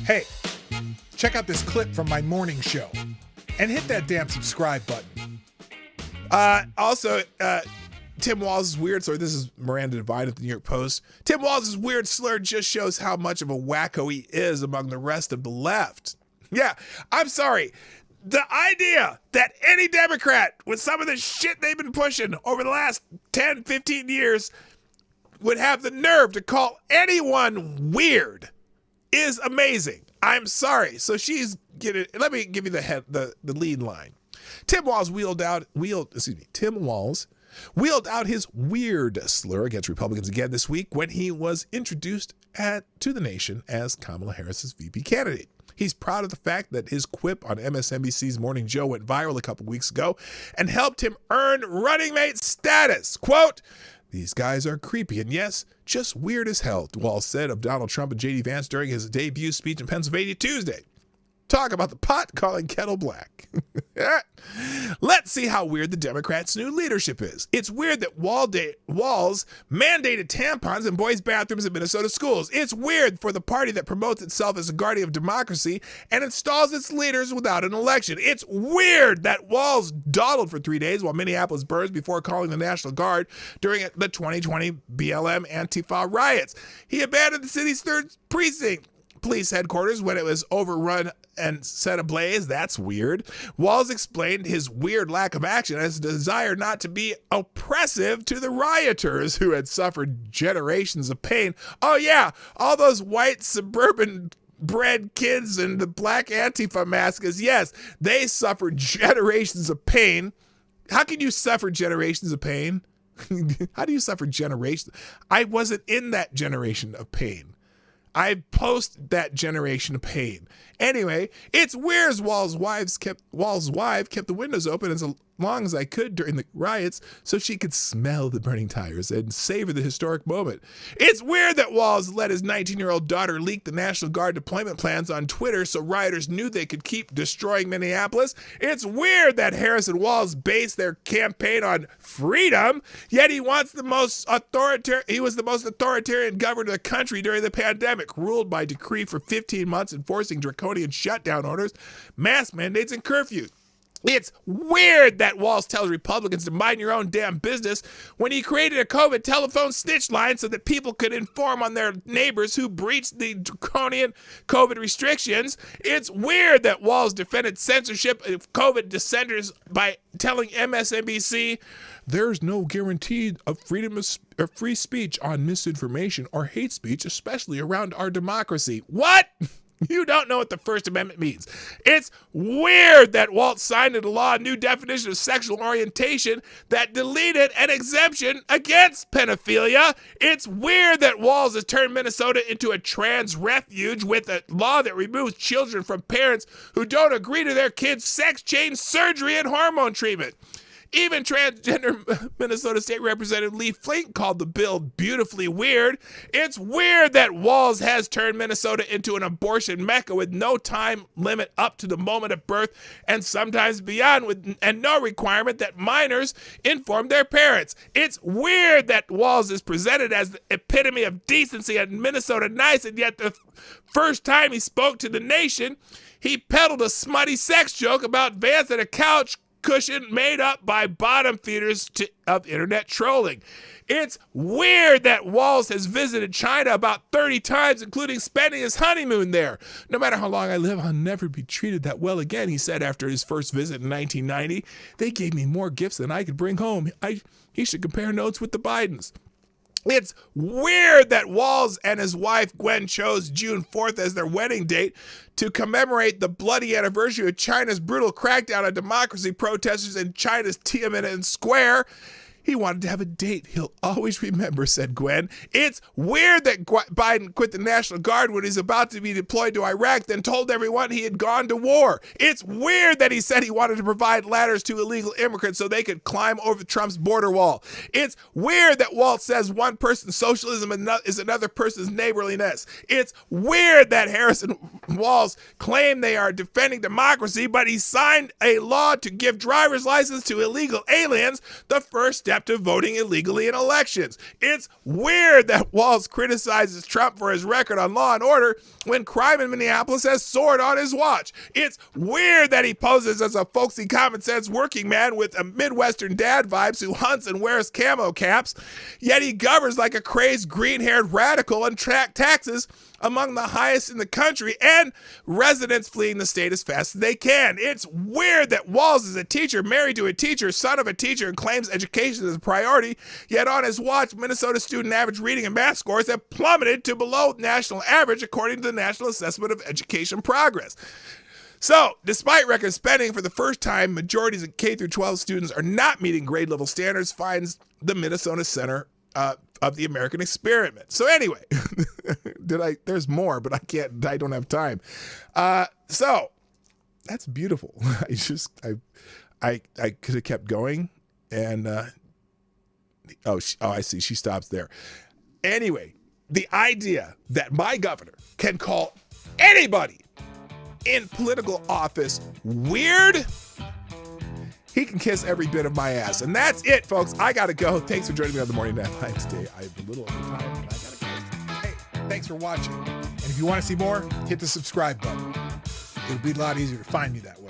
Hey, check out this clip from my morning show and hit that damn subscribe button. Also, Tim Walz's weird slur. This is Miranda Devine at the New York Post. Tim Walz's weird slur just shows how much of a wacko he is among the rest of the left. Yeah, I'm sorry. The idea that any Democrat with some of the shit they've been pushing over the last 10, 15 years would have the nerve to call anyone weird is amazing. I'm sorry. So let me give you the lead line. Tim Walz wheeled out his weird slur against Republicans again this week when he was introduced to the nation as Kamala Harris's VP candidate. He's proud of the fact that his quip on MSNBC's Morning Joe went viral a couple weeks ago and helped him earn running mate status. Quote, "These guys are creepy and yes, just weird as hell," Walz said of Donald Trump and JD Vance during his debut speech in Pennsylvania Tuesday. Talk about the pot calling kettle black. Let's see how weird the Democrats' new leadership is. It's weird that Walz mandated tampons in boys' bathrooms in Minnesota schools. It's weird for the party that promotes itself as a guardian of democracy and installs its leaders without an election. It's weird that Walz dawdled for 3 days while Minneapolis burns before calling the National Guard during the 2020 BLM Antifa riots. He abandoned the city's 3rd precinct police headquarters when it was overrun and set ablaze. That's weird. Walz explained his weird lack of action as a desire not to be oppressive to the rioters who had suffered generations of pain. Oh yeah, all those white suburban bred kids and the black Antifa maskers, yes, they suffered generations of pain. How can you suffer generations of pain? How do you suffer generations? I wasn't in that generation of pain. I post that generation of pain. Anyway, it's weird as Walz's wife kept the windows open as long as I could during the riots so she could smell the burning tires and savor the historic moment. It's weird that Walz let his 19-year-old daughter leak the National Guard deployment plans on Twitter so rioters knew they could keep destroying Minneapolis. It's weird that Harris and Walz based their campaign on freedom, yet he was the most authoritarian governor of the country during the pandemic, ruled by decree for 15 months, enforcing draconian shutdown orders, mask mandates, and curfews. It's weird that Walz tells Republicans to mind your own damn business when he created a COVID telephone snitch line so that people could inform on their neighbors who breached the draconian COVID restrictions. It's weird that Walz defended censorship of COVID dissenters by telling MSNBC, "There's no guarantee of freedom of free speech on misinformation or hate speech, especially around our democracy." What? You don't know what the First Amendment means. It's weird that Walz signed into law a new definition of sexual orientation that deleted an exemption against pedophilia. It's weird that Walz has turned Minnesota into a trans refuge with a law that removes children from parents who don't agree to their kids' sex change surgery and hormone treatment. Even transgender Minnesota State Representative Lee Flink called the bill beautifully weird. It's weird that Walz has turned Minnesota into an abortion mecca with no time limit up to the moment of birth and sometimes beyond, and no requirement that minors inform their parents. It's weird that Walz is presented as the epitome of decency and Minnesota nice, and yet the first time he spoke to the nation, he peddled a smutty sex joke about Vance and a couch cushion made up by bottom feeders of internet trolling. It's weird that Walz has visited China about 30 times, including spending his honeymoon there. "No matter how long I live, I'll never be treated that well again," he said after his first visit in 1990. "They gave me more gifts than I could bring home. He should compare notes with the Bidens." It's weird that Walz and his wife Gwen chose June 4th as their wedding date to commemorate the bloody anniversary of China's brutal crackdown on democracy protesters in China's Tiananmen Square. "He wanted to have a date he'll always remember," said Gwen. It's weird that Biden quit the National Guard when he's about to be deployed to Iraq, then told everyone he had gone to war. It's weird that he said he wanted to provide ladders to illegal immigrants so they could climb over Trump's border wall. It's weird that Walz says one person's socialism is another person's neighborliness. It's weird that Harris and Walz claim they are defending democracy, but he signed a law to give driver's license to illegal aliens, the first step step to voting illegally in elections. It's weird that Walz criticizes Trump for his record on law and order when crime in Minneapolis has soared on his watch. It's weird that he poses as a folksy common sense working man with a Midwestern dad vibes who hunts and wears camo caps, yet he governs like a crazed green-haired radical and taxes among the highest in the country, and residents fleeing the state as fast as they can. It's weird that Walz is a teacher, married to a teacher, son of a teacher, and claims education is a priority, yet on his watch, Minnesota student average reading and math scores have plummeted to below national average according to the National Assessment of Education Progress. So, despite record spending, for the first time, majorities of K-12 students are not meeting grade level standards, finds the Minnesota Center of the American Experiment. So anyway, there's more, but I don't have time. So that's beautiful. I could have kept going, and I see, she stops there. Anyway, the idea that my governor can call anybody in political office weird, he can kiss every bit of my ass. And that's it, folks. I got to go. Thanks for joining me on the Morning Nap Line today. I'm a little over time, but I got to go. Hey, thanks for watching. And if you want to see more, hit the subscribe button. It'll be a lot easier to find me that way.